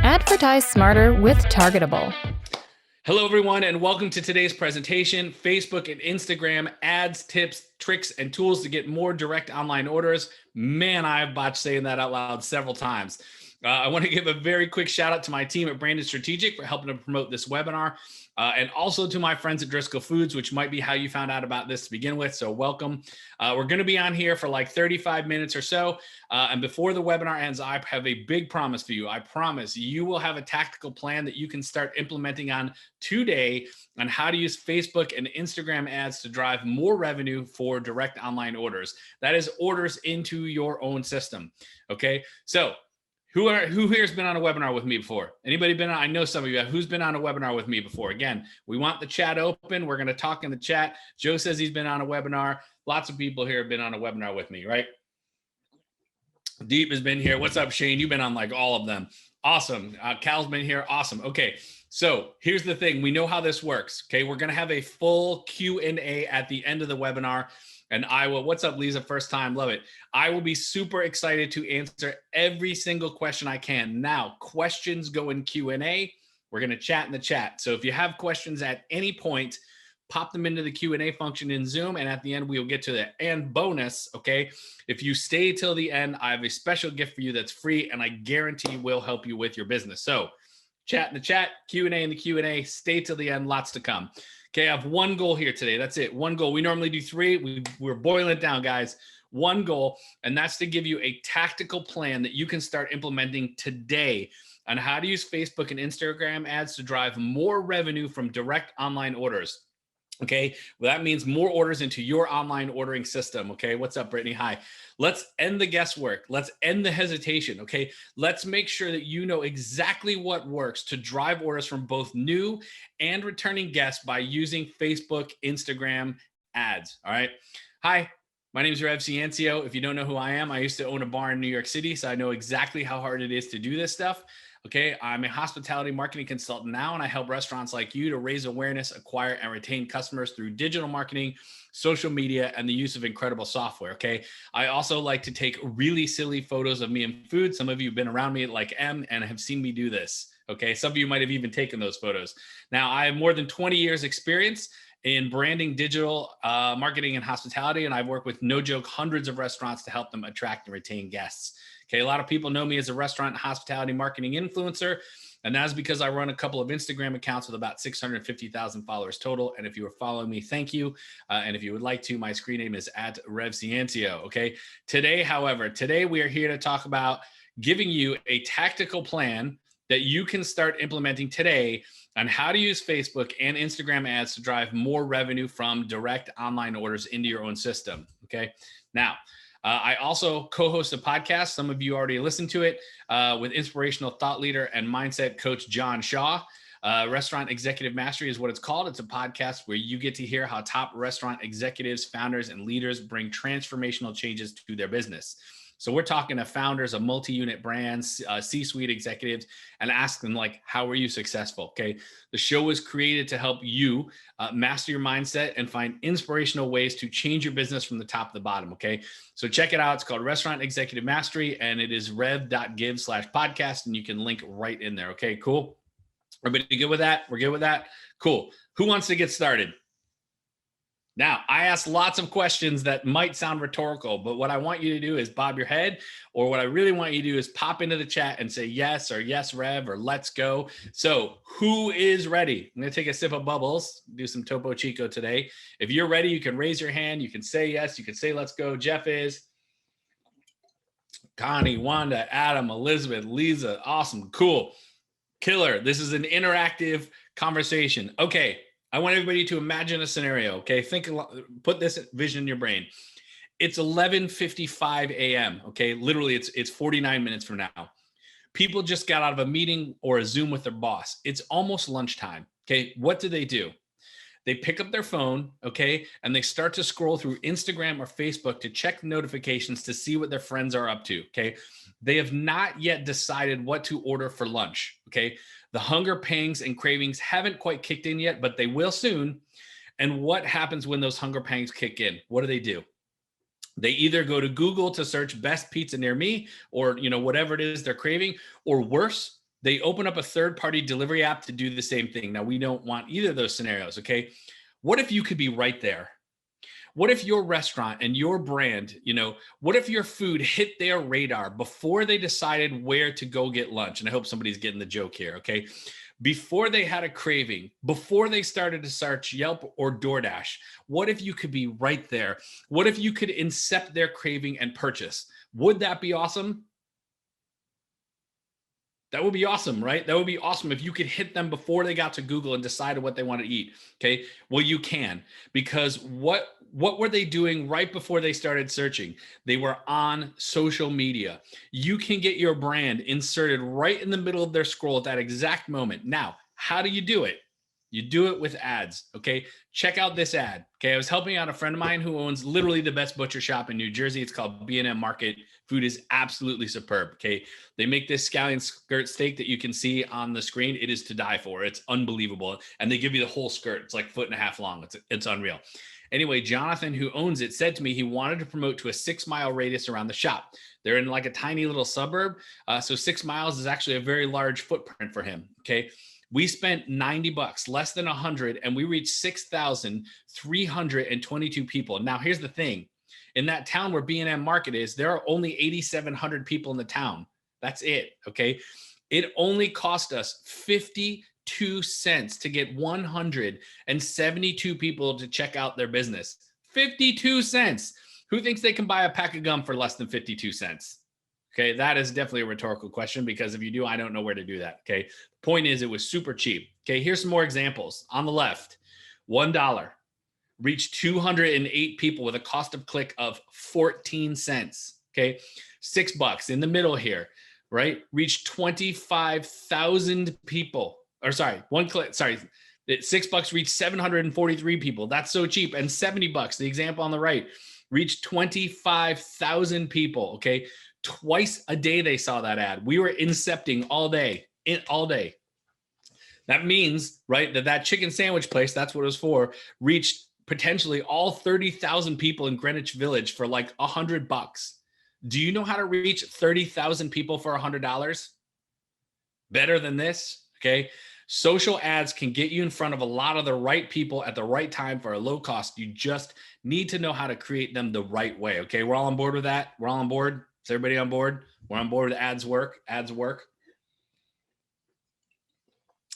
Advertise smarter with Targetable. Hello, everyone, and welcome to today's presentation, Facebook and Instagram ads, tips, tricks, and tools to get more direct online orders. Man, I've botched saying that out loud several times. I want to give a very quick shout out to my team at Branded Strategic for helping to promote this webinar. And also to my friends at Driscoll Foods, which might be how you found out about this to begin with. So welcome. We're going to be on here for like 35 minutes or so. And before the webinar ends, I have a big promise for you. I promise you will have a tactical plan that you can start implementing on today on how to use Facebook and Instagram ads to drive more revenue for direct online orders. That is orders into your own system. Okay. So who here's been on a webinar with me before? Anybody been on? I know some of you have. Who's been on a webinar with me before? Again, we want the chat open. We're going to talk in the chat. Joe says he's been on a webinar. Lots of people here have been on a webinar with me, right? Deep has been here. What's up, Shane? You've been on like all of them. Awesome. Cal's been here. Awesome. Okay. So here's the thing. We know how this works. Okay. We're going to have a full Q&A at the end of the webinar. And I will, what's up, Lisa? First time, love it. I will be super excited to answer every single question I can. Now, questions go in Q&A. We're going to chat in the chat. So if you have questions at any point, pop them into the Q&A function in Zoom. And at the end, we'll get to the and bonus, okay? If you stay till the end, I have a special gift for you that's free and I guarantee will help you with your business. So chat in the chat, Q&A in the Q&A, stay till the end, lots to come. Okay, I have one goal here today. That's it. One goal. We normally do three. We're boiling it down, guys. One goal, and that's to give you a tactical plan that you can start implementing today on how to use Facebook and Instagram ads to drive more revenue from direct online orders. Okay, well, that means more orders into your online ordering system. Okay, what's up, Brittany? Hi. Let's end the guesswork. Let's end the hesitation. Okay, let's make sure that you know exactly what works to drive orders from both new and returning guests by using Facebook, Instagram ads. All right. Hi, my name is Rev Ciencio. If you don't know who I am, I used to own a bar in New York City, so I know exactly how hard it is to do this stuff. Okay, I'm a hospitality marketing consultant now, and I help restaurants like you to raise awareness, acquire, and retain customers through digital marketing, social media, and the use of incredible software. Okay, I also like to take really silly photos of me and food. Some of you have been around me like M and have seen me do this. Okay, some of you might have even taken those photos. Now, I have more than 20 years experience in branding, digital marketing, and hospitality, and I've worked with, no joke, hundreds of restaurants to help them attract and retain guests. Okay, a lot of people know me as a restaurant and hospitality marketing influencer, and that's because I run a couple of Instagram accounts with about 650,000 followers total. And if you are following me, thank you. And if you would like to, my screen name is @RevCiencio. Okay, today we are here to talk about giving you a tactical plan that you can start implementing today on how to use Facebook and Instagram ads to drive more revenue from direct online orders into your own system. Okay, now, I also co-host a podcast. Some of you already listened to it with inspirational thought leader and mindset coach John Shaw. Restaurant Executive Mastery is what it's called. It's a podcast where you get to hear how top restaurant executives, founders, and leaders bring transformational changes to their business. So we're talking to founders of multi-unit brands, C-suite executives, and ask them, like, how are you successful? Okay. The show was created to help you master your mindset and find inspirational ways to change your business from the top to the bottom. Okay. So check it out. It's called Restaurant Executive Mastery, and it is rev.give/podcast, and you can link right in there. Okay, cool. Everybody good with that? We're good with that? Cool. Who wants to get started? Now, I asked lots of questions that might sound rhetorical, but what I want you to do is bob your head, or what I really want you to do is pop into the chat and say yes, or yes, Rev, or let's go. So who is ready? I'm going to take a sip of bubbles, do some Topo Chico today. If you're ready, you can raise your hand. You can say yes. You can say let's go. Jeff is. Connie, Wanda, Adam, Elizabeth, Lisa. Awesome. Cool. Killer. This is an interactive conversation. Okay. I want everybody to imagine a scenario, okay? Put this vision in your brain. It's 11:55 a.m., okay? Literally, it's 49 minutes from now. People just got out of a meeting or a Zoom with their boss. It's almost lunchtime, okay? What do? They pick up their phone, okay? And they start to scroll through Instagram or Facebook to check notifications to see what their friends are up to, okay? They have not yet decided what to order for lunch, okay? The hunger pangs and cravings haven't quite kicked in yet, but they will soon. And what happens when those hunger pangs kick in? What do? They either go to Google to search best pizza near me, or whatever it is they're craving, or worse, They open up a third-party delivery app to do the same thing. Now, we don't want either of those scenarios, okay? What if you could be right there? What if your restaurant and your brand, what if your food hit their radar before they decided where to go get lunch? And I hope somebody's getting the joke here, okay? Before they had a craving, before they started to search Yelp or DoorDash, what if you could be right there? What if you could incept their craving and purchase? Would that be awesome? That would be awesome, right? That would be awesome if you could hit them before they got to Google and decided what they want to eat. Okay. Well, you can, because what were they doing right before they started searching? They were on social media. You can get your brand inserted right in the middle of their scroll at that exact moment. Now, how do you do it? You do it with ads. Okay. Check out this ad. Okay. I was helping out a friend of mine who owns literally the best butcher shop in New Jersey. It's called B&M Market. Food is absolutely superb. Okay. They make this scallion skirt steak that you can see on the screen. It is to die for. It's unbelievable. And they give you the whole skirt. It's like 1.5 feet long. It's unreal. Anyway, Jonathan, who owns it, said to me he wanted to promote to a 6-mile radius around the shop. They're in like a tiny little suburb. So 6 miles is actually a very large footprint for him. Okay. We spent $90, less than 100, and we reached 6,322 people. Now, here's the thing. In that town where B&M Market is, there are only 8,700 people in the town. That's it, okay? It only cost us 52 cents to get 172 people to check out their business. 52 cents. Who thinks they can buy a pack of gum for less than 52 cents? Okay, that is definitely a rhetorical question, because if you do, I don't know where to do that. Okay, the point is it was super cheap. Okay, here's some more examples. On the left, $1 reached 208 people with a cost of click of 14 cents. Okay, $6 in the middle here, right? Reached 25,000 people. Or sorry, one click. Sorry, $6 reached 743 people. That's so cheap. And $70, the example on the right, reached 25,000 people. Okay. Twice a day they saw that ad. We were incepting all day. That means, right, that chicken sandwich place, that's what it was for, reached potentially all 30,000 people in Greenwich Village for like $100. Do you know how to reach 30,000 people for $100? Better than this, okay? Social ads can get you in front of a lot of the right people at the right time for a low cost. You just need to know how to create them the right way, okay? We're all on board with that? We're all on board? Is everybody on board? We're on board with ads work. Ads work.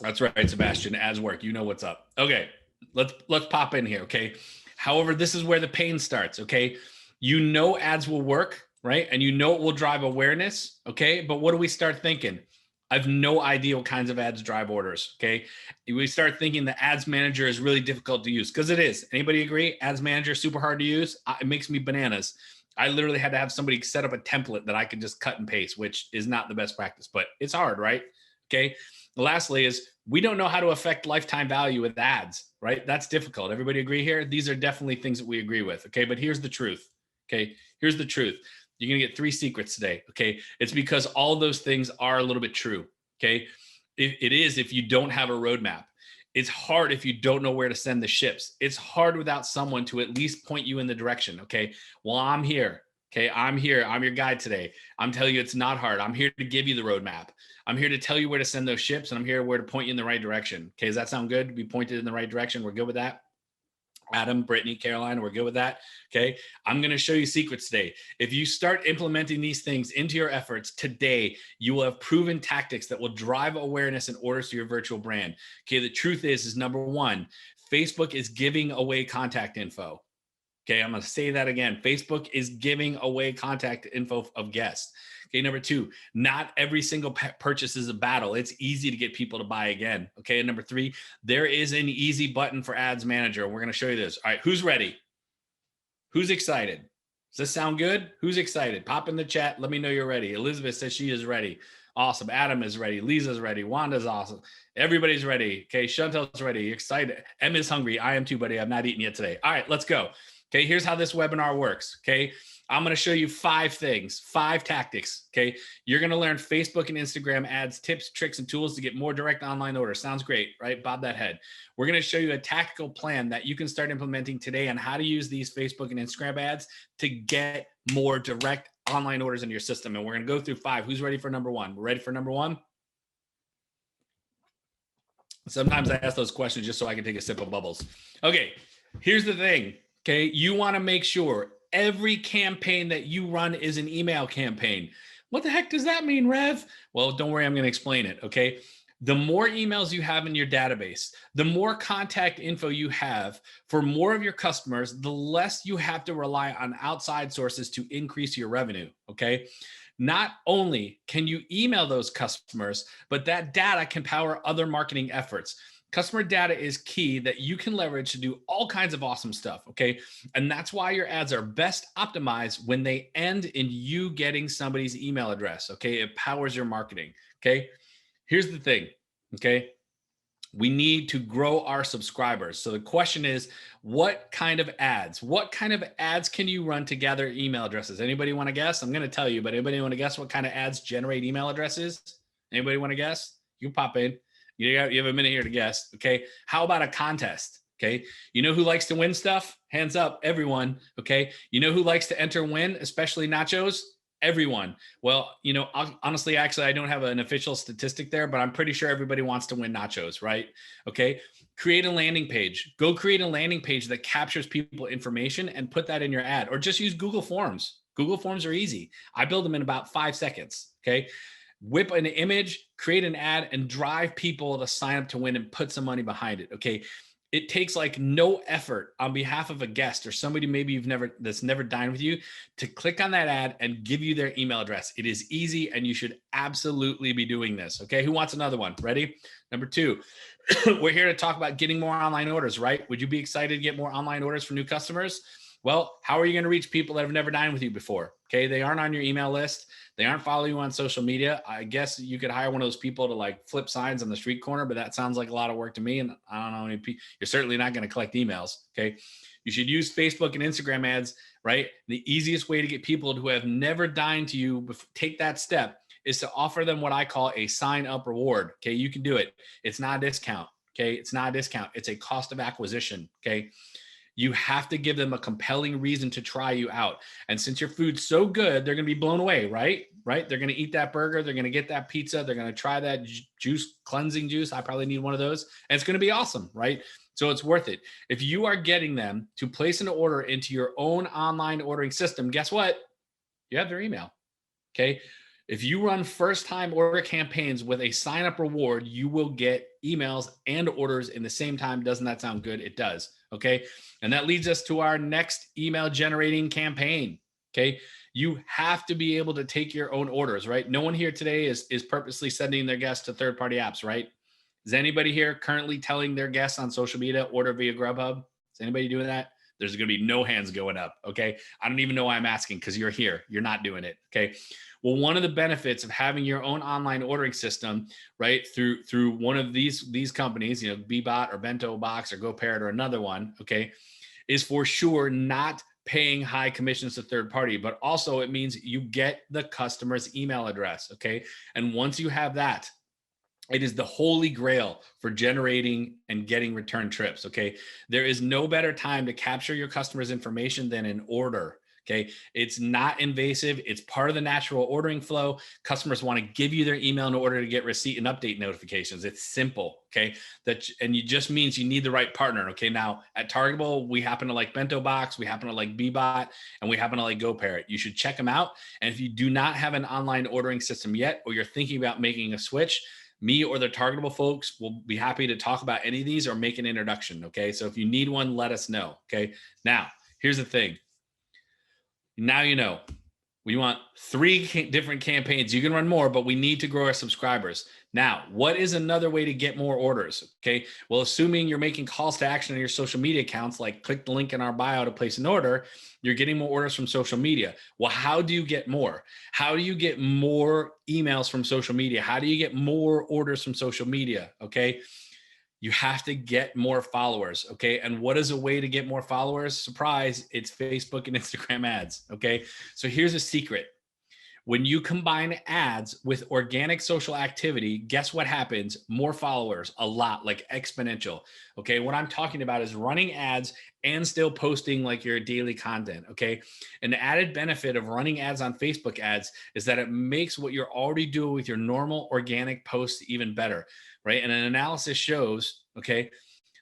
That's right, Sebastian. Ads work. You know what's up. Okay, let's pop in here. Okay. However, this is where the pain starts. Okay, you know ads will work, right? And you know it will drive awareness. Okay, but what do we start thinking? I have no idea what kinds of ads drive orders. Okay, we start thinking the ads manager is really difficult to use, because it is. Anybody agree? Ads manager super hard to use. It makes me bananas. I literally had to have somebody set up a template that I could just cut and paste, which is not the best practice, but it's hard, right? Okay. Lastly is we don't know how to affect lifetime value with ads, right? That's difficult. Everybody agree here? These are definitely things that we agree with. Okay. But here's the truth. Okay. Here's the truth. You're going to get 3 secrets today. Okay. It's because all those things are a little bit true. Okay. It is if you don't have a roadmap. It's hard if you don't know where to send the ships. It's hard without someone to at least point you in the direction. Okay. Well, I'm here. Okay. I'm here. I'm your guide today. I'm telling you, it's not hard. I'm here to give you the roadmap. I'm here to tell you where to send those ships, and I'm here where to point you in the right direction. Okay. Does that sound good? To be pointed in the right direction? We're good with that? Adam, Brittany, Caroline, we're good with that. Okay. I'm going to show you secrets today. If you start implementing these things into your efforts today, you will have proven tactics that will drive awareness and orders to your virtual brand. Okay. The truth is number one, Facebook is giving away contact info. Okay. I'm going to say that again. Facebook is giving away contact info of guests. Okay. Number two, not every single purchase is a battle. It's easy to get people to buy again. Okay. And number three, there is an easy button for Ads Manager. We're going to show you this. All right. Who's ready? Who's excited? Does this sound good? Who's excited? Pop in the chat. Let me know you're ready. Elizabeth says she is ready. Awesome. Adam is ready. Lisa's ready. Wanda's awesome. Everybody's ready. Okay. Chantel's ready. You're excited. Emma's hungry. I am too, buddy. I've not eaten yet today. All right. Let's go. Okay. Here's how this webinar works. Okay. I'm going to show you 5 things, 5 tactics. Okay. You're going to learn Facebook and Instagram ads, tips, tricks, and tools to get more direct online orders. Sounds great, right? Bob that head. We're going to show you a tactical plan that you can start implementing today on how to use these Facebook and Instagram ads to get more direct online orders in your system. And we're going to go through 5. Who's ready for number 1? We're ready for number 1? Sometimes I ask those questions just so I can take a sip of bubbles. Okay, here's the thing. Okay, you want to make sure every campaign that you run is an email campaign. What the heck does that mean, Rev? Well, don't worry, I'm going to explain it. Okay. The more emails you have in your database, the more contact info you have for more of your customers, the less you have to rely on outside sources to increase your revenue. Okay. Not only can you email those customers, but that data can power other marketing efforts. Customer data is key that you can leverage to do all kinds of awesome stuff. Okay. And that's why your ads are best optimized when they end in you getting somebody's email address. Okay. It powers your marketing. Okay. Here's the thing. Okay. We need to grow our subscribers. So the question is, what kind of ads can you run to gather email addresses? Anybody want to guess? I'm going to tell you, but anybody want to guess what kind of ads generate email addresses? Anybody want to guess? You pop in. You have a minute here to guess. Okay. How about a contest? Okay. You know who likes to win stuff? Hands up, everyone. Okay. You know who likes to enter win, especially nachos? Everyone. Well, honestly, actually, I don't have an official statistic there, but I'm pretty sure everybody wants to win nachos, right? Okay. Create a landing page. Go create a landing page that captures people information and put that in your ad, or just use Google Forms. Google Forms are easy. I build them in about 5 seconds. Okay. Whip an image, create an ad, and drive people to sign up to win and put some money behind it. Okay. It takes like no effort on behalf of a guest or somebody maybe that's never dined with you to click on that ad and give you their email address. It is easy, and you should absolutely be doing this. Okay. Who wants another one? Ready? Number 2, we're here to talk about getting more online orders, right? Would you be excited to get more online orders from new customers? Well, how are you going to reach people that have never dined with you before? Okay. They aren't on your email list. They aren't following you on social media. I guess you could hire one of those people to like flip signs on the street corner, but that sounds like a lot of work to me. And I don't know any people. You're certainly not going to collect emails. Okay. You should use Facebook and Instagram ads, right? The easiest way to get people who have never dined to you take that step is to offer them what I call a sign up reward. Okay. You can do it. It's not a discount. Okay. It's not a discount. It's a cost of acquisition. Okay. You have to give them a compelling reason to try you out. And since your food's so good, they're going to be blown away, right? Right? They're going to eat that burger. They're going to get that pizza. They're going to try that cleansing juice. I probably need one of those. And it's going to be awesome, right? So it's worth it. If you are getting them to place an order into your own online ordering system, guess what? You have their email. Okay. If you run first-time order campaigns with a sign-up reward, you will get emails and orders in the same time. Doesn't that sound good? It does. Okay. And that leads us to our next email generating campaign. Okay. You have to be able to take your own orders, right? No one here today is purposely sending their guests to third-party apps, right? Is anybody here currently telling their guests on social media, order via Grubhub? Is anybody doing that? There's going to be no hands going up. Okay. I don't even know why I'm asking, because you're here. You're not doing it. Okay. Well, one of the benefits of having your own online ordering system, right, through one of these companies, Bbot or Bento Box or GoParrot or another one, okay, is for sure not paying high commissions to third party, but also it means you get the customer's email address, okay? And once you have that, it is the holy grail for generating and getting return trips, okay? There is no better time to capture your customer's information than an order. Okay. It's not invasive. It's part of the natural ordering flow. Customers want to give you their email in order to get receipt and update notifications. It's simple. Okay. And it just means you need the right partner. Okay. Now at Targetable, we happen to like Bento Box. We happen to like Bbot, and we happen to like GoParrot. You should check them out. And if you do not have an online ordering system yet, or you're thinking about making a switch, me or the Targetable folks will be happy to talk about any of these or make an introduction. Okay. So if you need one, let us know. Okay. Now here's the thing. Now you know. We want 3 different campaigns. You can run more, but we need to grow our subscribers. Now, what is another way to get more orders? Okay. Well, assuming you're making calls to action on your social media accounts, like click the link in our bio to place an order, you're getting more orders from social media. Well, how do you get more? How do you get more emails from social media? How do you get more orders from social media? Okay. You have to get more followers. Okay. And what is a way to get more followers? Surprise. It's Facebook and Instagram ads. Okay. So here's a secret. When you combine ads with organic social activity, guess what happens? More followers, a lot, like exponential. Okay. What I'm talking about is running ads and still posting like your daily content. Okay. An added benefit of running ads on Facebook ads is that it makes what you're already doing with your normal organic posts even better. Right. And an analysis shows, okay,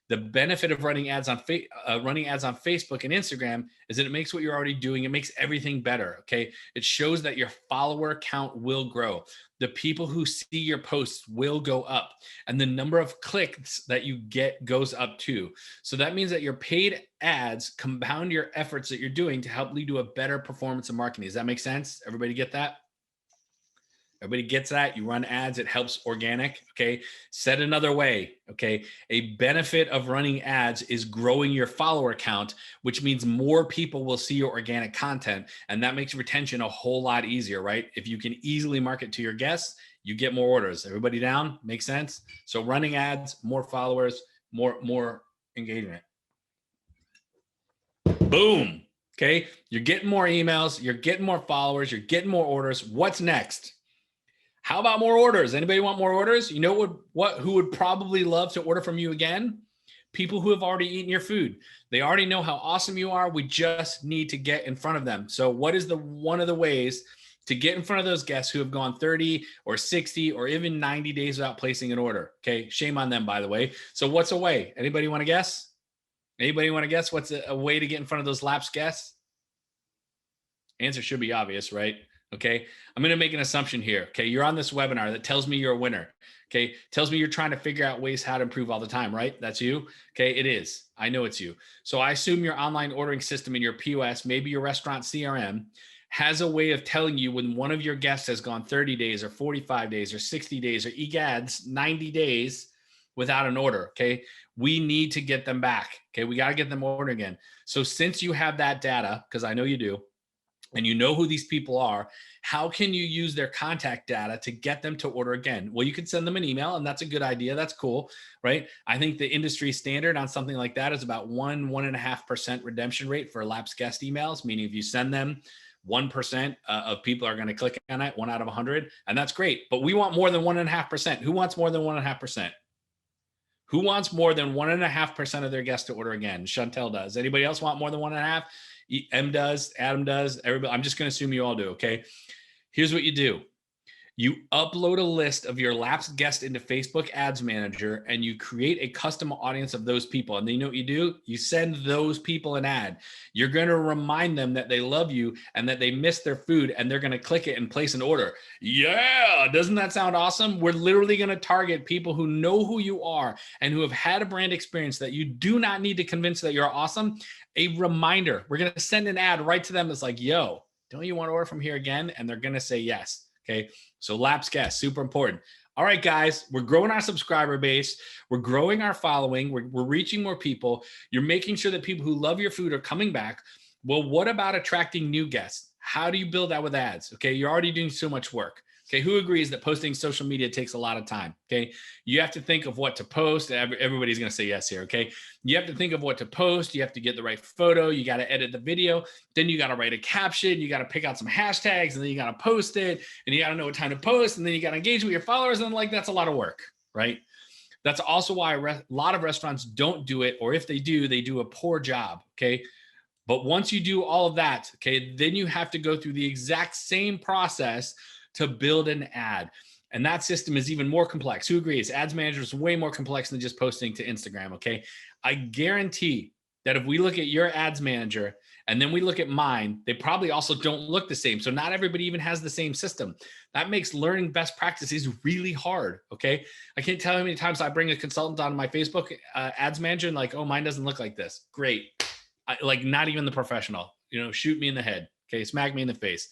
the benefit of running ads on Facebook and Instagram is that it makes what you're already doing, it makes everything better. Okay. It shows that your follower count will grow. The people who see your posts will go up, and the number of clicks that you get goes up too. So that means that your paid ads compound your efforts that you're doing to help lead to a better performance of marketing. Does that make sense? Everybody get that? Everybody gets that. You run ads, it helps organic. Okay. Said another way. Okay. A benefit of running ads is growing your follower count, which means more people will see your organic content. And that makes retention a whole lot easier, right? If you can easily market to your guests, you get more orders. Everybody down? Makes sense? So running ads, more followers, more engagement. Boom. Okay. You're getting more emails, you're getting more followers, you're getting more orders. What's next? How about more orders? Anybody want more orders? You know who would probably love to order from you again? People who have already eaten your food. They already know how awesome you are. We just need to get in front of them. So what is one of the ways to get in front of those guests who have gone 30 or 60 or even 90 days without placing an order? Okay. Shame on them, by the way. So what's a way? Anybody want to guess? Anybody want to guess what's a way to get in front of those lapsed guests? Answer should be obvious, right? Okay. I'm going to make an assumption here. Okay. You're on this webinar that tells me you're a winner. Okay. Tells me you're trying to figure out ways how to improve all the time, right? That's you. Okay. It is. I know it's you. So I assume your online ordering system in your POS, maybe your restaurant CRM, has a way of telling you when one of your guests has gone 30 days or 45 days or 60 days or egads 90 days without an order. Okay. We need to get them back. Okay. We got to get them ordering again. So since you have that data, because I know you do, and you know who these people are, how can you use their contact data to get them to order again? Well, you could send them an email, and that's a good idea. That's cool, right? I think the industry standard on something like that is about 1.5% redemption rate for lapsed guest emails, meaning if you send them, 1% of people are going to click on it, 1 out of 100, and that's great. But we want more than 1.5%. Who wants more than 1.5%? Who wants more than 1.5% of their guests to order again? Chantel does. Anybody else want more than 1.5%? M does, Adam does, everybody. I'm just going to assume you all do. Okay. Here's what you do. You upload a list of your lapsed guests into Facebook Ads Manager, and you create a custom audience of those people. And then you know what you do? You send those people an ad. You're going to remind them that they love you and that they missed their food, and they're going to click it and place an order. Yeah. Doesn't that sound awesome? We're literally going to target people who know who you are and who have had a brand experience that you do not need to convince that you're awesome. A reminder. We're going to send an ad right to them. It's like, yo, don't you want to order from here again? And they're going to say yes. Okay. So lapsed guests, super important. All right, guys, we're growing our subscriber base. We're growing our following. We're reaching more people. You're making sure that people who love your food are coming back. Well, what about attracting new guests? How do you build that with ads? Okay. You're already doing so much work. Okay. Who agrees that posting social media takes a lot of time? Okay. You have to think of what to post. Everybody's going to say yes here. Okay. You have to think of what to post. You have to get the right photo. You got to edit the video. Then you got to write a caption. You got to pick out some hashtags, and then you got to post it, and you got to know what time to post. And then you got to engage with your followers. And like, that's a lot of work, right? That's also why a lot of restaurants don't do it. Or if they do a poor job. Okay. But once you do all of that, okay, then you have to go through the exact same process to build an ad. And that system is even more complex. Who agrees? Ads Manager is way more complex than just posting to Instagram, okay? I guarantee that if we look at your Ads Manager and then we look at mine, they probably also don't look the same. So not everybody even has the same system. That makes learning best practices really hard, okay? I can't tell you how many times I bring a consultant on my Facebook Ads Manager and like, oh, mine doesn't look like this. Great. Like not even the professional, shoot me in the head, okay? Smack me in the face.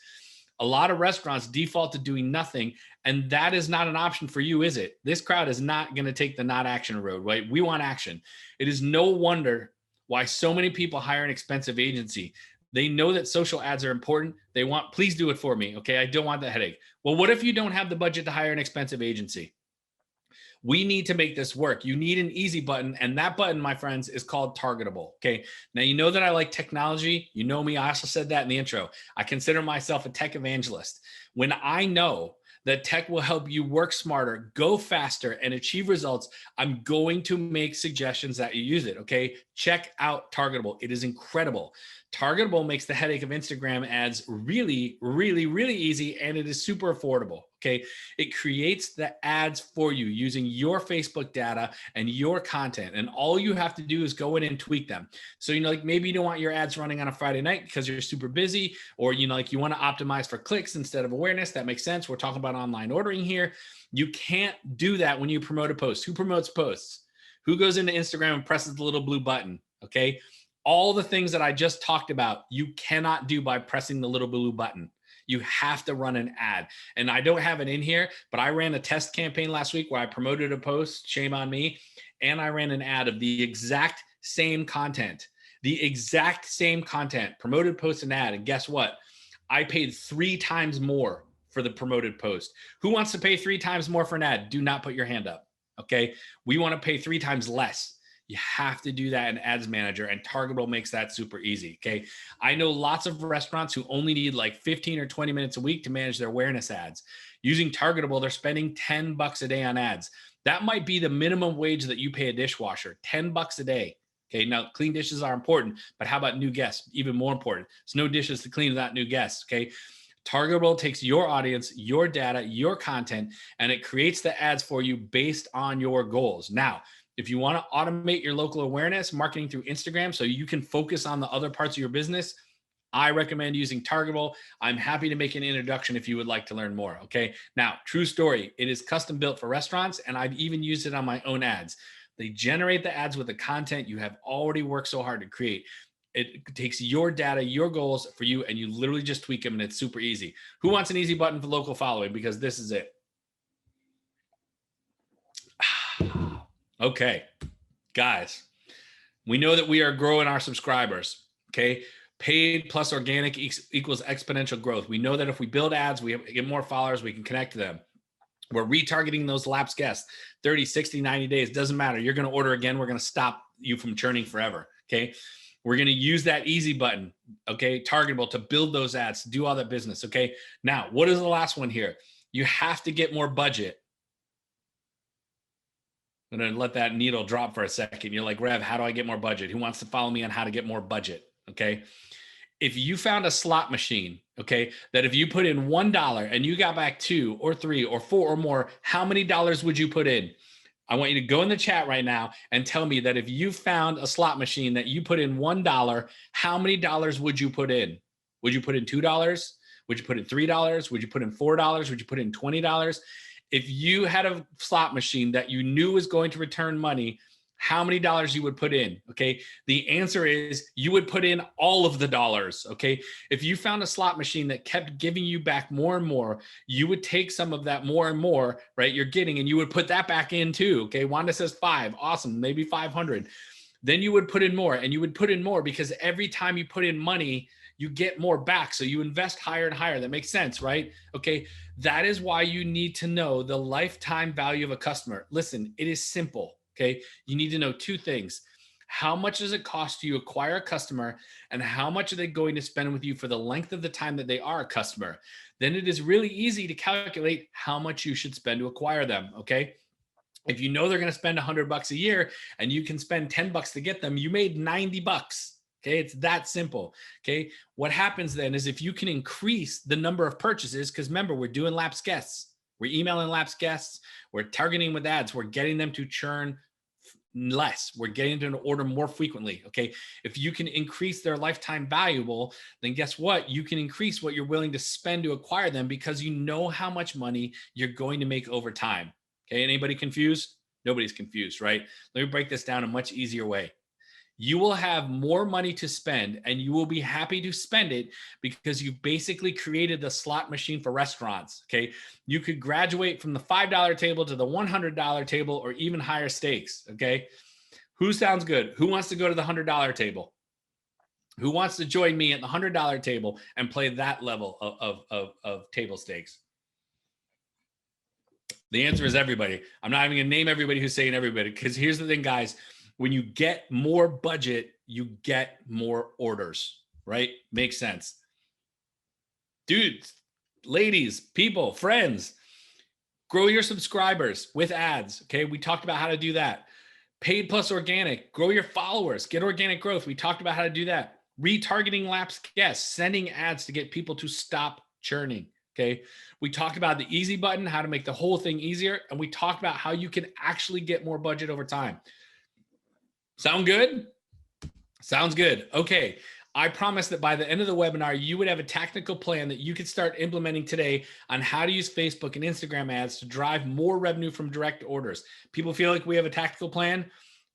A lot of restaurants default to doing nothing, and that is not an option for you, is it? This crowd is not going to take the not action road, right? We want action. It is no wonder why so many people hire an expensive agency. They know that social ads are important. They want, please do it for me, okay? I don't want the headache. Well, what if you don't have the budget to hire an expensive agency? We need to make this work. You need an easy button. And that button, my friends, is called Targetable. Okay. Now, you know that I like technology. You know me. I also said that in the intro. I consider myself a tech evangelist. When I know that tech will help you work smarter, go faster, and achieve results, I'm going to make suggestions that you use it. Okay. Check out Targetable. It is incredible. Targetable makes the headache of Instagram ads really, really, really easy, and it is super affordable. Okay. It creates the ads for you using your Facebook data and your content. And all you have to do is go in and tweak them. So, like maybe you don't want your ads running on a Friday night because you're super busy, or, like you want to optimize for clicks instead of awareness. That makes sense. We're talking about online ordering here. You can't do that when you promote a post. Who promotes posts? Who goes into Instagram and presses the little blue button? Okay. All the things that I just talked about, you cannot do by pressing the little blue button. You have to run an ad. And I don't have it in here, but I ran a test campaign last week where I promoted a post, shame on me, and I ran an ad of the exact same content, promoted post and ad. And guess what? I paid 3 times more for the promoted post. Who wants to pay 3 times more for an ad? Do not put your hand up. Okay. We want to pay 3 times less. You have to do that in Ads Manager, and Targetable makes that super easy. Okay. I know lots of restaurants who only need like 15 or 20 minutes a week to manage their awareness ads. Using Targetable, they're spending $10 a day on ads. That might be the minimum wage that you pay a dishwasher, $10 a day. Okay. Now, clean dishes are important, but how about new guests? Even more important. There's no dishes to clean without new guests. Okay. Targetable takes your audience, your data, your content, and it creates the ads for you based on your goals. Now, if you want to automate your local awareness marketing through Instagram so you can focus on the other parts of your business, I recommend using Targetable. I'm happy to make an introduction if you would like to learn more. Okay. Now, true story. It is custom built for restaurants, and I've even used it on my own ads. They generate the ads with the content you have already worked so hard to create. It takes your data, your goals for you, and you literally just tweak them, and it's super easy. Who wants an easy button for local following? Because this is it. Okay, guys, we know that we are growing our subscribers. Okay. Paid plus organic equals exponential growth. We know that if we build ads, we get more followers, we can connect to them. We're retargeting those lapsed guests 30, 60, 90 days. Doesn't matter. You're going to order again. We're going to stop you from churning forever. Okay. We're going to use that easy button. Okay. Targetable to build those ads, to do all that business. Okay. Now, what is the last one here? You have to get more budget. I'm going to let that needle drop for a second. You're like, Rev, how do I get more budget? Who wants to follow me on how to get more budget? Okay. If you found a slot machine, okay, that if you put in $1 and you got back 2 or 3 or 4 or more, how many dollars would you put in? I want you to go in the chat right now and tell me that if you found a slot machine that you put in $1, how many dollars would you put in? Would you put in $2? Would you put in $3? Would you put in $4? Would you put in $20? If you had a slot machine that you knew was going to return money, how many dollars you would put in? Okay. The answer is you would put in all of the dollars. Okay. If you found a slot machine that kept giving you back more and more, you would take some of that more and more, right? You're getting, and you would put that back in too. Okay. Wanda says 5. Awesome. Maybe 500. Then you would put in more, and you would put in more because every time you put in money, you get more back. So you invest higher and higher. That makes sense, right? Okay. That is why you need to know the lifetime value of a customer. Listen, it is simple. Okay. You need to know 2 things. How much does it cost you to acquire a customer, and how much are they going to spend with you for the length of the time that they are a customer? Then it is really easy to calculate how much you should spend to acquire them. Okay. If you know they're going to spend $100 a year and you can spend $10 to get them, you made $90. Okay. It's that simple. Okay. What happens then is if you can increase the number of purchases, because remember, we're doing lapsed guests. We're emailing lapsed guests. We're targeting with ads. We're getting them to churn less. We're getting them to order more frequently. Okay. If you can increase their lifetime valuable, then guess what? You can increase what you're willing to spend to acquire them because you know how much money you're going to make over time. Okay. Anybody confused? Nobody's confused, right? Let me break this down a much easier way. You will have more money to spend, and you will be happy to spend it because you've basically created the slot machine for restaurants. Okay. You could graduate from the $5 table to the $100 table or even higher stakes. Okay. Who sounds good? Who wants to go to the $100 table? Who wants to join me at the $100 table and play that level of table stakes? The answer is everybody. I'm not even going to name everybody who's saying everybody, because here's the thing, guys. When you get more budget, you get more orders, right? Makes sense. Dudes, ladies, people, friends, grow your subscribers with ads. Okay. We talked about how to do that. Paid plus organic, grow your followers, get organic growth. We talked about how to do that. Retargeting lapsed guests, sending ads to get people to stop churning. Okay. We talked about the easy button, how to make the whole thing easier. And we talked about how you can actually get more budget over time. Sound good? Sounds good. Okay. I promise that by the end of the webinar, you would have a technical plan that you could start implementing today on how to use Facebook and Instagram ads to drive more revenue from direct orders. People feel like we have a tactical plan.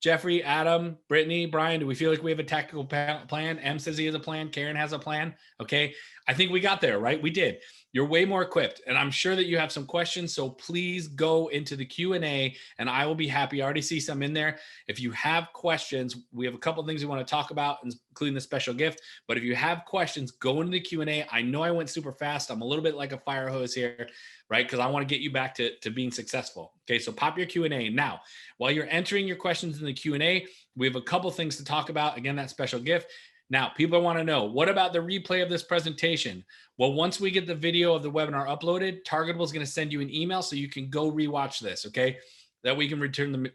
Jeffrey, Adam, Brittany, Brian, do we feel like we have a tactical plan? Em says he has a plan. Karen has a plan. Okay. I think we got there, right? We did. You're way more equipped, and I'm sure that you have some questions. So please go into the Q&A and I will be happy. I already see some in there. If you have questions, we have a couple of things we want to talk about, including the special gift. But if you have questions, go into the Q&A. I know I went super fast. I'm a little bit like a fire hose here, right? Because I want to get you back to being successful. Okay, so pop your Q&A. Now, while you're entering your questions in the Q&A, we have a couple things to talk about. Again, that special gift. Now, people want to know, what about the replay of this presentation? Well, once we get the video of the webinar uploaded, Targetable is going to send you an email so you can go rewatch this, okay? That we can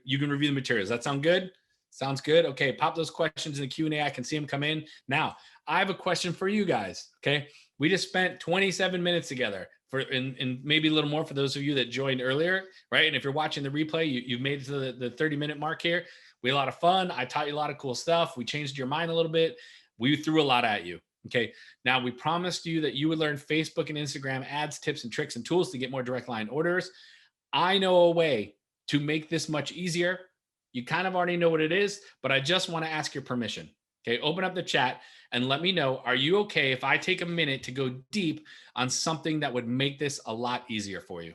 you can review the materials. That sound good? Sounds good? Okay, pop those questions in the Q&A. I can see them come in. Now, I have a question for you guys, okay? We just spent 27 minutes together and maybe a little more for those of you that joined earlier, right? And if you're watching the replay, you've made it to the 30-minute mark here. We had a lot of fun. I taught you a lot of cool stuff. We changed your mind a little bit. We threw a lot at you. Okay. Now we promised you that you would learn Facebook and Instagram ads, tips and tricks and tools to get more direct line orders. I know a way to make this much easier. You kind of already know what it is, but I just want to ask your permission. Okay. Open up the chat and let me know, are you okay if I take a minute to go deep on something that would make this a lot easier for you?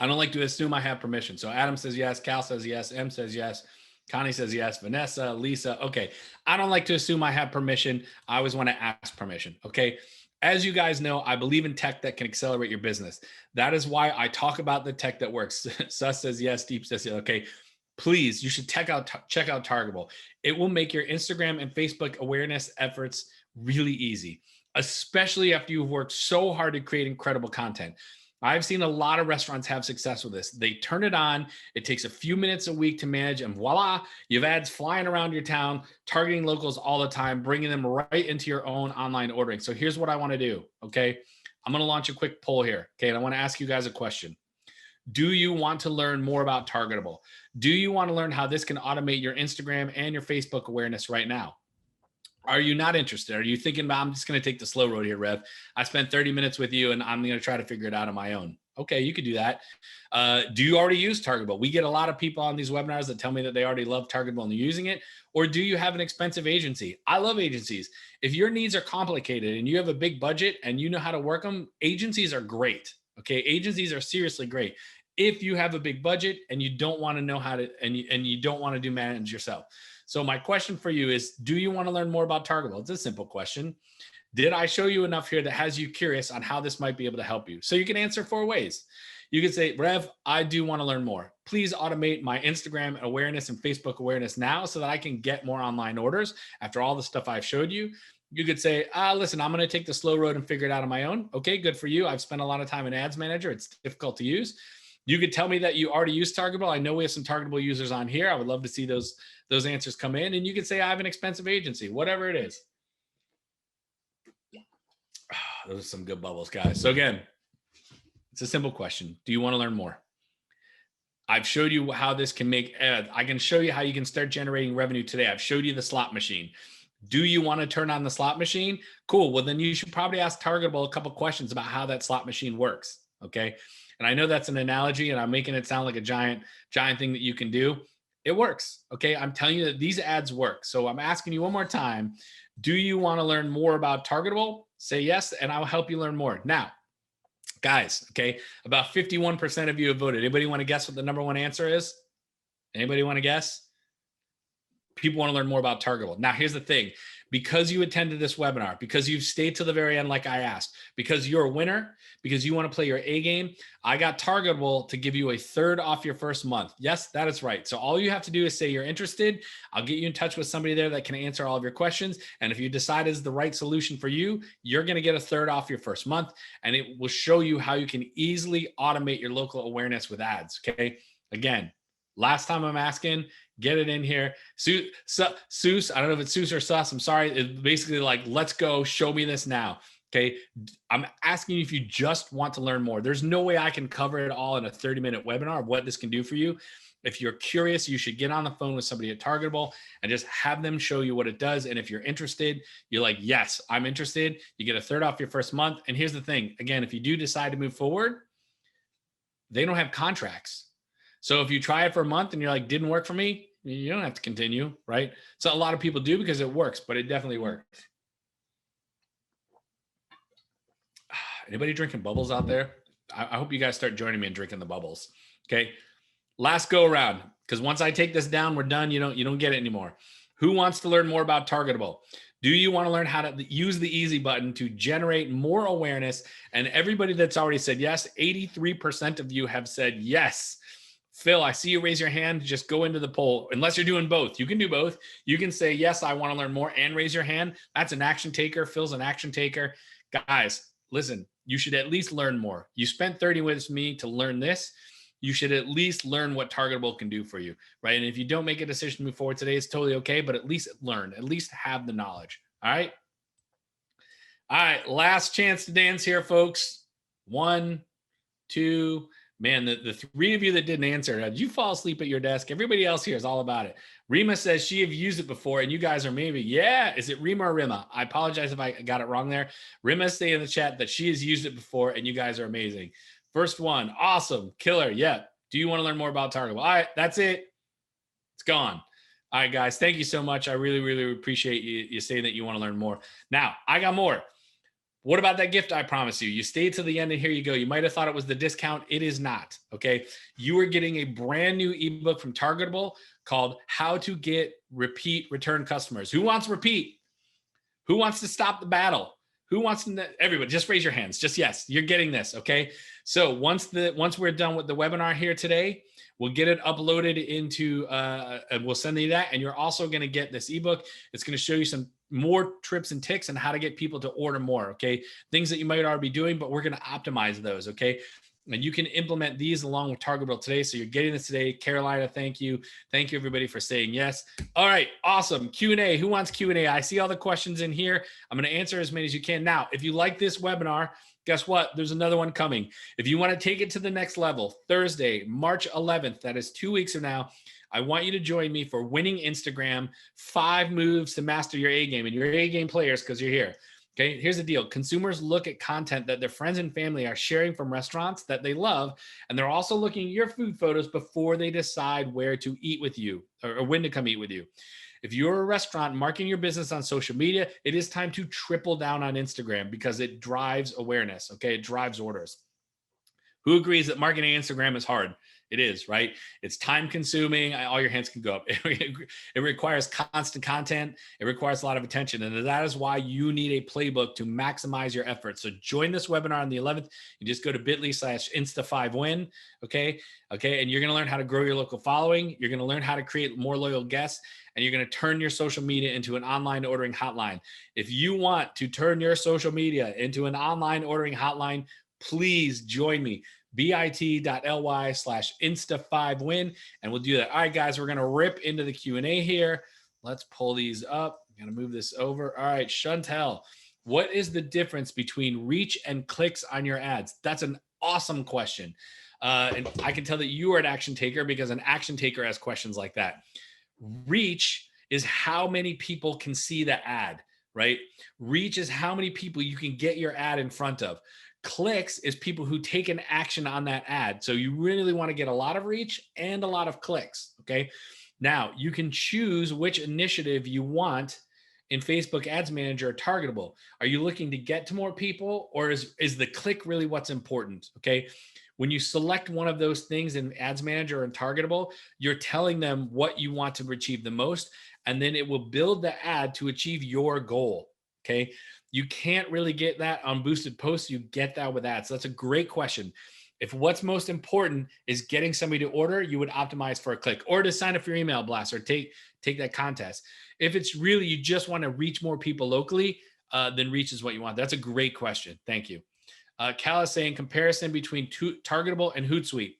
I don't like to assume I have permission. So Adam says yes, Cal says yes, Em says yes, Connie says yes, Vanessa, Lisa. Okay. I don't like to assume I have permission. I always want to ask permission. Okay. As you guys know, I believe in tech that can accelerate your business. That is why I talk about the tech that works. Sus says yes, Deep says yes. Okay. Please, you should check out Targetable. It will make your Instagram and Facebook awareness efforts really easy, especially after you've worked so hard to create incredible content. I've seen a lot of restaurants have success with this. They turn it on. It takes a few minutes a week to manage, and voila, you have ads flying around your town, targeting locals all the time, bringing them right into your own online ordering. So here's what I want to do, okay? I'm going to launch a quick poll here, okay? And I want to ask you guys a question. Do you want to learn more about Targetable? Do you want to learn how this can automate your Instagram and your Facebook awareness right now? Are you not interested? Are you thinking about, I'm just going to take the slow road here, Rev? I spent 30 minutes with you and I'm going to try to figure it out on my own. Okay, you could do that. Do you already use Targetable? We get a lot of people on these webinars that tell me that they already love Targetable and they're using it. Or do you have an expensive agency? I love agencies. If your needs are complicated and you have a big budget and you know how to work them, agencies are great. Okay, agencies are seriously great. If you have a big budget and you don't want to know how to, and you don't want to do manage yourself. So my question for you is, do you want to learn more about Targetable? It's a simple question. Did I show you enough here that has you curious on how this might be able to help you? So you can answer 4 ways. You can say, Rev, I do want to learn more. Please automate my Instagram awareness and Facebook awareness now so that I can get more online orders after all the stuff I've showed you. You could say, listen, I'm going to take the slow road and figure it out on my own. Okay, good for you. I've spent a lot of time in Ads Manager. It's difficult to use. You could tell me that you already use Targetable. I know we have some Targetable users on here. I would love to see those answers come in. And you could say, I have an expensive agency, whatever it is. Those are some good bubbles, guys. So again, it's a simple question. Do you want to learn more? I've showed you how this can make, I can show you how you can start generating revenue today. I've showed you the slot machine. Do you want to turn on the slot machine? Cool. Well, then you should probably ask Targetable a couple questions about how that slot machine works. Okay. And I know that's an analogy and I'm making it sound like a giant thing that you can do. It works. Okay. I'm telling you that these ads work. So I'm asking you one more time. Do you want to learn more about Targetable? Say yes, and I'll help you learn more. Now, guys, okay, about 51% of you have voted. Anybody want to guess what the number one answer is? Anybody want to guess? People want to learn more about Targetable. Now, here's the thing. because you attended this webinar, because you've stayed to the very end like I asked, because you're a winner, because you want to play your A game, I got Targetable to give you a third off your first month. Yes, that is right. So all you have to do is say you're interested. I'll get you in touch with somebody there that can answer all of your questions. And if you decide is the right solution for you, you're going to get a third off your first month. And it will show you how you can easily automate your local awareness with ads. Okay. Again, last time I'm asking, get it in here. Seuss, I don't know if it's Seuss or Sus. I'm sorry. It's basically like, let's go. Show me this now. Okay. I'm asking you if you just want to learn more. There's no way I can cover it all in a 30-minute webinar of what this can do for you. If you're curious, you should get on the phone with somebody at Targetable and just have them show you what it does. And if you're interested, you're like, yes, I'm interested. You get a third off your first month. And here's the thing. Again, if you do decide to move forward, they don't have contracts. So if you try it for a month and you're like, didn't work for me, you don't have to continue, right? So a lot of people do because it works, but it definitely works. Anybody drinking bubbles out there? I hope you guys start joining me in drinking the bubbles. Okay. Last go around, because once I take this down, we're done. You don't get it anymore. Who wants to learn more about Targetable? Do you want to learn how to use the easy button to generate more awareness? And everybody that's already said yes, 83% of you have said yes. Phil, I see you raise your hand. Just go into the poll. Unless you're doing both. You can do both. You can say, yes, I want to learn more, and raise your hand. That's an action taker. Phil's an action taker. Guys, listen, you should at least learn more. You spent 30 minutes with me to learn this. You should at least learn what Targetable can do for you, right? And if you don't make a decision to move forward today, it's totally okay, but at least learn, at least have the knowledge. All right. All right. Last chance to dance here, folks. 1, 2, man, the 3 of you that didn't answer, did you fall asleep at your desk? Everybody else here is all about it. Rima says she have used it before, and you guys are maybe, yeah. Is it Rima or Rima? I apologize if I got it wrong there. Rima say in the chat that she has used it before, and you guys are amazing. First one, awesome, killer, yeah. Do you want to learn more about Targetable? All right, that's it. It's gone. All right, guys, thank you so much. I really, really appreciate you saying that you want to learn more. Now, I got more. What about that gift I promised you? You stayed to the end, and here you go. You might have thought it was the discount. It is not, okay? You are getting a brand new ebook from Targetable called How to Get Repeat Return Customers. Who wants repeat? Who wants to stop the battle? Who wants to, everybody, just raise your hands. Just yes, you're getting this, okay? So once we're done with the webinar here today, we'll get it uploaded into, and we'll send you that. And you're also going to get this ebook. It's going to show you some more tips and ticks on how to get people to order more, okay? Things that you might already be doing, but we're going to optimize those, okay? And you can implement these along with Targetable today. So you're getting this today. Carolina, thank you. Thank you, everybody, for saying yes. All right, awesome. Q&A. Who wants Q&A? I see all the questions in here. I'm going to answer as many as you can. Now, if you like this webinar, guess what? There's another one coming. If you want to take it to the next level, Thursday, March 11th, that is 2 weeks from now, I want you to join me for Winning Instagram, 5 moves to master your A game. And your A game players, because you're here. Okay, here's the deal. Consumers look at content that their friends and family are sharing from restaurants that they love, and they're also looking at your food photos before they decide where to eat with you or when to come eat with you. If you're a restaurant marketing your business on social media, it is time to triple down on Instagram because it drives awareness, okay? It drives orders. Who agrees that marketing Instagram is hard? It is, right? It's time consuming. All your hands can go up. It requires constant content. It requires a lot of attention. And that is why you need a playbook to maximize your efforts. So join this webinar on the 11th. You just go to bit.ly/insta5win. Okay. And you're going to learn how to grow your local following. You're going to learn how to create more loyal guests, and you're going to turn your social media into an online ordering hotline. If you want to turn your social media into an online ordering hotline, please join me. bit.ly/insta5win, and we'll do that. All right, guys, we're going to rip into the Q&A here. Let's pull these up. I'm going to move this over. All right, Chantel, what is the difference between reach and clicks on your ads? That's an awesome question. And I can tell that you are an action taker because an action taker has questions like that. Reach is how many people can see the ad, right? Reach is how many people you can get your ad in front of. Clicks is people who take an action on that ad. So you really want to get a lot of reach and a lot of clicks, okay? Now, you can choose which initiative you want in Facebook Ads Manager or Targetable. Are you looking to get to more people, or is the click really what's important, okay? When you select one of those things in Ads Manager and Targetable, you're telling them what you want to achieve the most, and then it will build the ad to achieve your goal. Okay. You can't really get that on boosted posts. You get that with ads. So that's a great question. If what's most important is getting somebody to order, you would optimize for a click or to sign up for your email blast or take that contest. If it's really, you just want to reach more people locally, then reach is what you want. That's a great question. Thank you. Cal is saying comparison between Targetable and Hootsuite.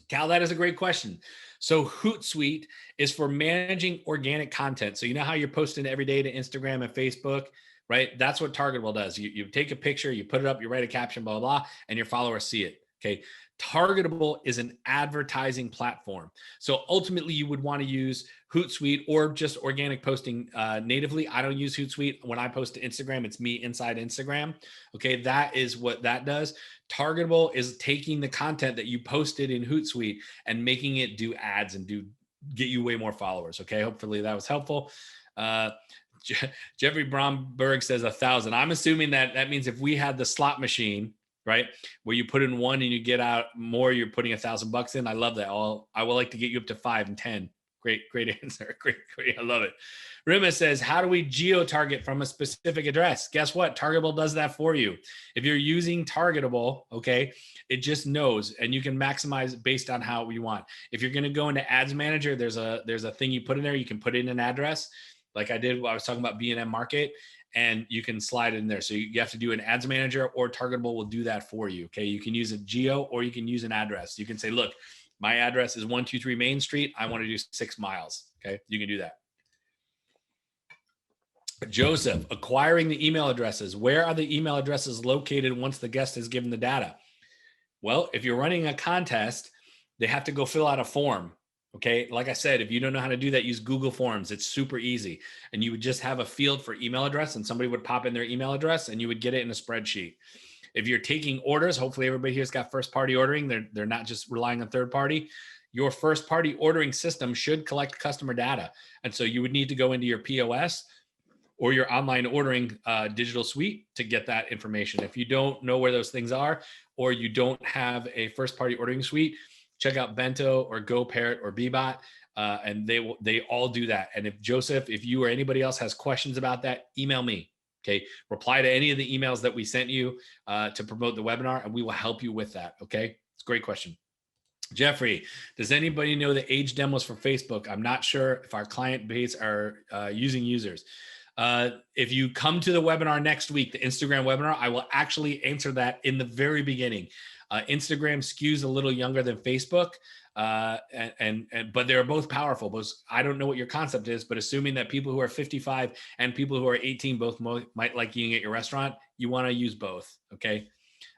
Cal, that is a great question. So Hootsuite is for managing organic content. So you know how you're posting every day to Instagram and Facebook, right? That's what Targetable does. You take a picture, you put it up, you write a caption, blah, blah, blah, and your followers see it. Okay. Targetable is an advertising platform. So ultimately you would want to use Hootsuite or just organic posting natively. I don't use Hootsuite. When I post to Instagram, it's me inside Instagram. Okay. That is what that does. Targetable is taking the content that you posted in Hootsuite and making it do ads and get you way more followers. Okay. Hopefully that was helpful. Jeffrey Bromberg says 1,000. I'm assuming that means if we had the slot machine, right, where you put in one and you get out more, you're putting $1,000 in. I love that. I would like to get you up to 5 and 10. Great answer. Great. I love it. Rima says, how do we geo-target from a specific address? Guess what? Targetable does that for you. If you're using Targetable, okay, it just knows, and you can maximize based on how you want. If you're going to go into Ads Manager, there's a thing you put in there. You can put in an address like I did while I was talking about B&M Market, and you can slide it in there. So you have to do an Ads Manager, or Targetable will do that for you. Okay. You can use a geo or you can use an address. You can say, look, my address is 123 Main Street. I want to do 6 miles. Okay. You can do that. Joseph, acquiring the email addresses. Where are the email addresses located once the guest has given the data? Well, if you're running a contest, they have to go fill out a form. Okay. Like I said, if you don't know how to do that, use Google Forms. It's super easy. And you would just have a field for email address, and somebody would pop in their email address and you would get it in a spreadsheet. If you're taking orders, hopefully everybody here's got first party ordering. They're not just relying on third party. Your first party ordering system should collect customer data. And so you would need to go into your POS or your online ordering digital suite to get that information. If you don't know where those things are, or you don't have a first party ordering suite, check out Bento or GoParrot or Bbot, and they all do that. And if you or anybody else has questions about that, email me. Okay, reply to any of the emails that we sent you to promote the webinar, and we will help you with that. Okay, it's a great question. Jeffrey, does anybody know the age demos for Facebook? I'm not sure if our client base are using users. If you come to the webinar next week, the Instagram webinar, I will actually answer that in the very beginning. Instagram skews a little younger than Facebook, but they're both powerful. Because I don't know what your concept is, but assuming that people who are 55 and people who are 18 both might like eating at your restaurant, you want to use both. Okay.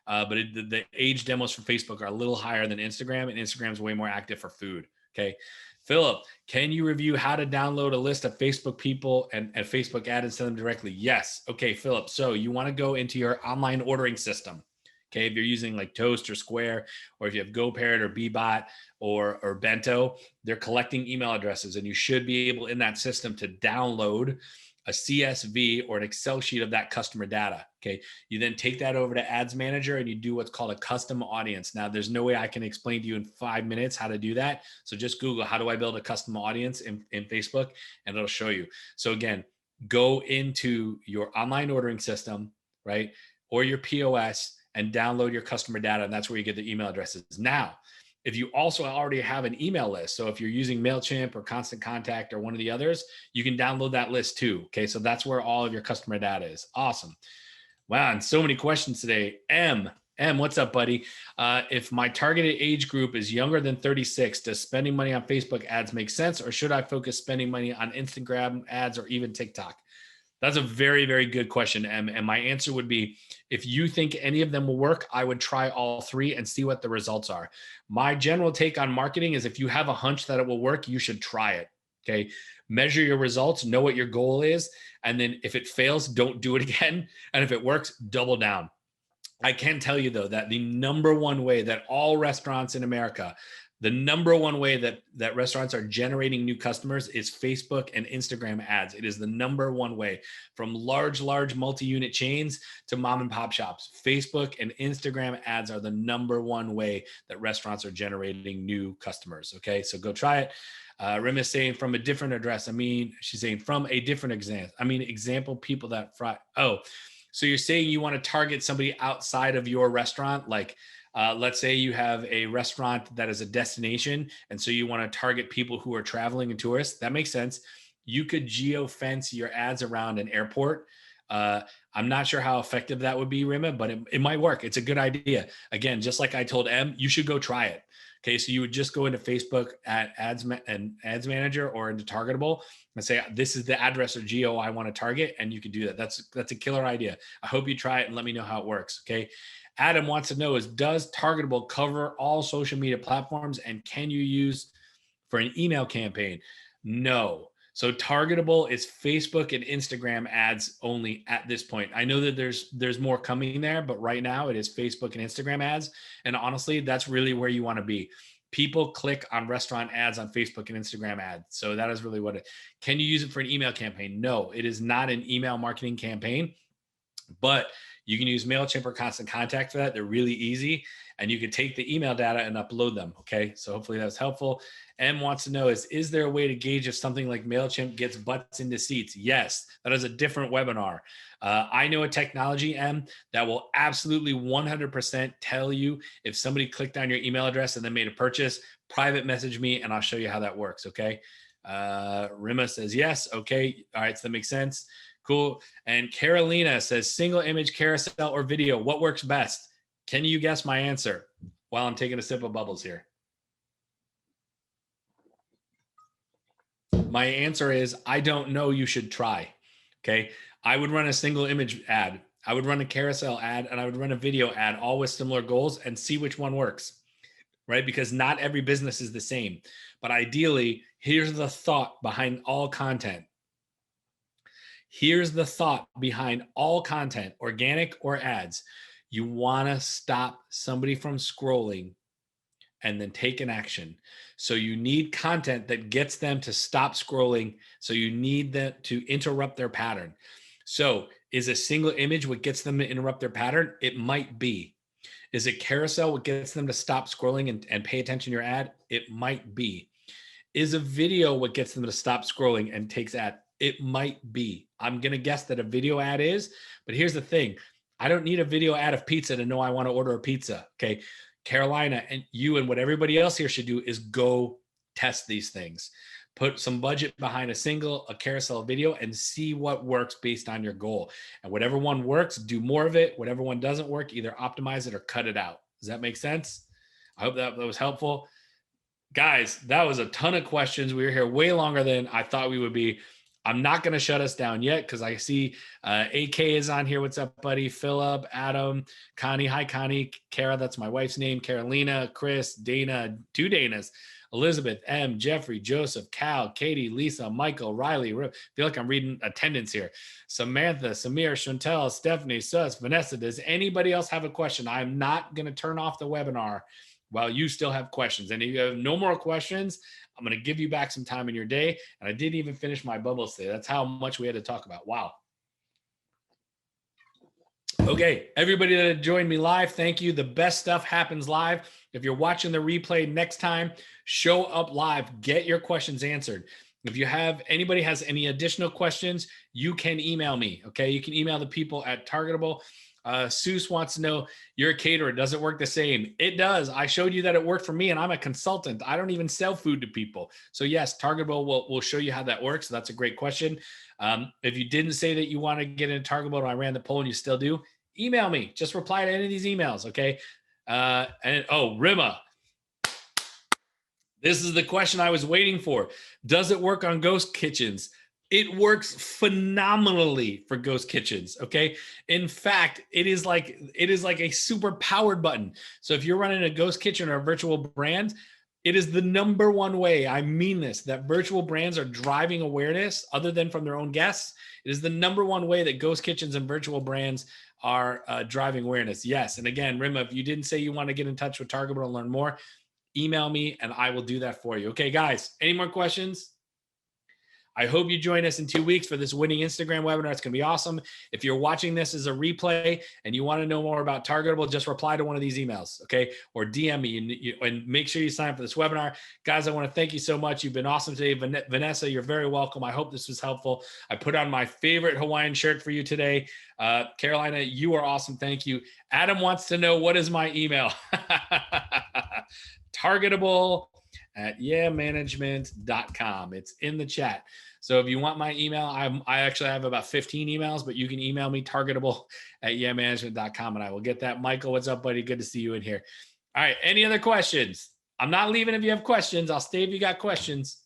But the age demos for Facebook are a little higher than Instagram, and Instagram's way more active for food. Okay. Philip, can you review how to download a list of Facebook people and Facebook ads and send them directly? Yes. Okay, Philip. So you want to go into your online ordering system. Okay, if you're using like Toast or Square, or if you have GoParrot or Bbot or Bento, they're collecting email addresses, and you should be able in that system to download a CSV or an Excel sheet of that customer data. Okay, you then take that over to Ads Manager and you do what's called a custom audience. Now, there's no way I can explain to you in 5 minutes how to do that. So just Google, how do I build a custom audience in Facebook, and it'll show you. So again, go into your online ordering system, right, or your POS, and download your customer data. And that's where you get the email addresses. Now, if you also already have an email list, so if you're using MailChimp or Constant Contact or one of the others, you can download that list too. Okay, so that's where all of your customer data is. Awesome. Wow, and so many questions today. M, what's up, buddy? If my targeted age group is younger than 36, does spending money on Facebook ads make sense, or should I focus spending money on Instagram ads or even TikTok? That's a very, very good question, Em. And my answer would be, if you think any of them will work, I would try all three and see what the results are. My general take on marketing is, if you have a hunch that it will work, you should try it. Okay. Measure your results, know what your goal is. And then if it fails, don't do it again. And if it works, double down. I can tell you though, that the number one way that all restaurants in America The number one way that restaurants are generating new customers is Facebook and Instagram ads. It is the number one way, from large multi-unit chains to mom and pop shops. Facebook and Instagram ads are the number one way that restaurants are generating new customers. Okay, so go try it. Rim is saying from a different address. She's saying from a different example people that fry. Oh, so you're saying you want to target somebody outside of your restaurant, like let's say you have a restaurant that is a destination, and so you want to target people who are traveling and tourists. That makes sense. You could geo-fence your ads around an airport. I'm not sure how effective that would be, Rima, but it might work. It's a good idea. Again, just like I told Em, you should go try it. Okay, so you would just go into Facebook at Ads Manager or into Targetable and say, this is the address or geo I want to target, and you can do that. That's a killer idea. I hope you try it and let me know how it works. Okay. Adam wants to know does Targetable cover all social media platforms, and can you use for an email campaign? No. So Targetable is Facebook and Instagram ads only at this point. I know that there's more coming there, but right now it is Facebook and Instagram ads. And honestly, that's really where you want to be. People click on restaurant ads on Facebook and Instagram ads. So that is really what it. Can you use it for an email campaign? No, it is not an email marketing campaign, but you can use MailChimp or Constant Contact for that. They're really easy. And you can take the email data and upload them. Okay. So hopefully that's helpful. M wants to know is there a way to gauge if something like MailChimp gets butts into seats? Yes, that is a different webinar. I know a technology, M, that will absolutely 100% tell you if somebody clicked on your email address and then made a purchase. Private message me and I'll show you how that works. Okay. Rima says yes. Okay. All right. So that makes sense. Cool. And Carolina says single image, carousel, or video. What works best? Can you guess my answer while I'm taking a sip of bubbles here? My answer is I don't know. You should try. Okay. I would run a single image ad. I would run a carousel ad, and I would run a video ad, all with similar goals, and see which one works, right? Because not every business is the same. But ideally, here's the thought behind all content. Here's the thought behind all content, organic or ads. You want to stop somebody from scrolling and then take an action. So you need content that gets them to stop scrolling. So you need them to interrupt their pattern. So is a single image what gets them to interrupt their pattern? It might be. Is a carousel what gets them to stop scrolling and pay attention to your ad? It might be. Is a video what gets them to stop scrolling and takes ad? It might be. I'm going to guess that a video ad is, but here's the thing. I don't need a video ad of pizza to know I want to order a pizza. Okay. Carolina and you and what everybody else here should do is go test these things. Put some budget behind a carousel video and see what works based on your goal. And whatever one works, do more of it. Whatever one doesn't work, either optimize it or cut it out. Does that make sense? I hope that was helpful. Guys, that was a ton of questions. We were here way longer than I thought we would be. I'm not going to shut us down yet because I see AK is on here. What's up, buddy? Philip, Adam, Connie. Hi, Connie. Kara, that's my wife's name. Carolina, Chris, Dana, two Danas, Elizabeth, M, Jeffrey, Joseph, Cal, Katie, Lisa, Michael, Riley. I feel like I'm reading attendance here. Samantha, Samir, Chantel, Stephanie, Sus, Vanessa. Does anybody else have a question? I'm not going to turn off the webinar while you still have questions. And if you have no more questions, I'm going to give you back some time in your day. And I didn't even finish my bubbles today. That's how much we had to talk about. Wow. Okay, everybody that joined me live, thank you. The best stuff happens live. If you're watching the replay next time, show up live. Get your questions answered. If you have anybody has any additional questions, you can email me. Okay, you can email the people at Targetable. Seuss wants to know, you're a caterer. Does it work the same? It does. I showed you that it worked for me, and I'm a consultant. I don't even sell food to people. So yes, Targetable will show you how that works. So that's a great question. If you didn't say that you want to get into Targetable and I ran the poll and you still do, email me. Just reply to any of these emails, okay? Rima. This is the question I was waiting for. Does it work on ghost kitchens? It works phenomenally for ghost kitchens, okay? In fact, it is like a super powered button. So if you're running a ghost kitchen or a virtual brand, it is the number one way, I mean this, that virtual brands are driving awareness other than from their own guests. It is the number one way that ghost kitchens and virtual brands are driving awareness. Yes, and again, Rima, if you didn't say you want to get in touch with Targetable and learn more, email me and I will do that for you. Okay, guys, any more questions? I hope you join us in 2 weeks for this winning Instagram webinar. It's going to be awesome. If you're watching this as a replay and you want to know more about Targetable, just reply to one of these emails, okay? Or DM me and make sure you sign up for this webinar. Guys, I want to thank you so much. You've been awesome today. Vanessa, you're very welcome. I hope this was helpful. I put on my favorite Hawaiian shirt for you today. Carolina, you are awesome. Thank you. Adam wants to know, what is my email? Targetable@yeahmanagement.com. It's in the chat. So if you want my email, I actually have about 15 emails, but you can email me targetable@yeahmanagement.com and I will get that. Michael, what's up, buddy? Good to see you in here. All right. Any other questions? I'm not leaving if you have questions. I'll stay if you got questions.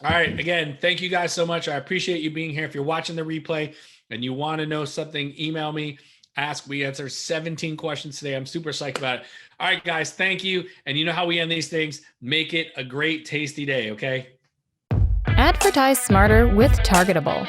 All right. Again, thank you guys so much. I appreciate you being here. If you're watching the replay and you want to know something, email me. Ask. We answer 17 questions today. I'm super psyched about it. All right, guys, thank you. And you know how we end these things. Make it a great, tasty day, okay? Advertise smarter with Targetable.